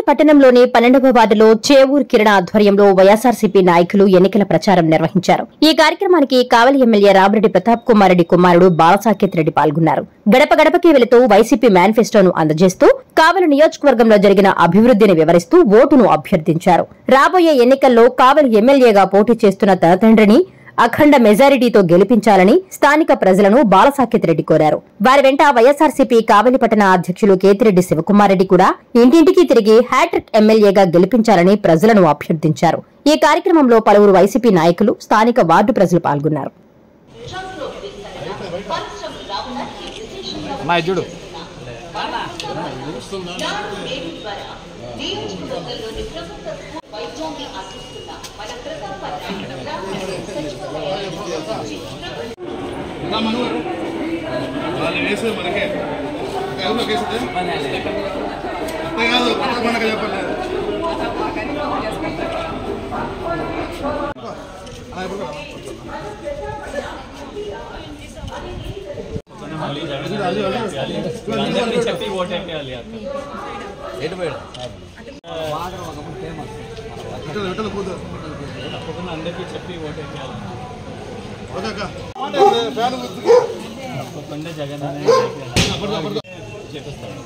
పట్టణంలోని 12వ వార్డులో చేవూరు కిరణ ఆధ్వర్యంలో వైఎస్ఆర్సీపీ నాయకులు ఎన్నికల ప్రచారం నిర్వహించారు. ఈ కార్యక్రమానికి కావలి ఎమ్మెల్యే రామిరెడ్డి ప్రతాప్ కుమార్ రెడ్డి కుమారుడు బాలసాకేత్ రెడ్డి పాల్గొన్నారు. గడప గడపకి వెళుతూ వైసీపీ మేనిఫెస్టోను అందజేస్తూ కావలి నియోజకవర్గంలో జరిగిన అభివృద్ధిని వివరిస్తూ ఓటును అభ్యర్థించారు. రాబోయే ఎన్నికల్లో కావలి ఎమ్మెల్యేగా పోటీ చేస్తున్న తన తండ్రిని అఖండ మెజారిటీతో గెలిపించాలని స్థానిక ప్రజలను బాలసాకేత్ రెడ్డి కోరారు. వారి వెంట వైఎస్ఆర్సీపీ కావలి పట్టణ అధ్యక్షులు కేతిరెడ్డి శివకుమార్ రెడ్డి కూడా ఇంటింటికి తిరిగి హ్యాట్రిక్ ఎమ్మెల్యేగా గెలిపించాలని ప్రజలను అభ్యర్థించారు. ఈ కార్యక్రమంలో పలువురు వైసీపీ నాయకులు, స్థానిక వార్డు ప్రజలు పాల్గొన్నారు. చెప్పి ఓటేయాలి అందరికీ చెప్పి ఓటేయాలి తప్పకుండా జగన్ చేపిస్తాను.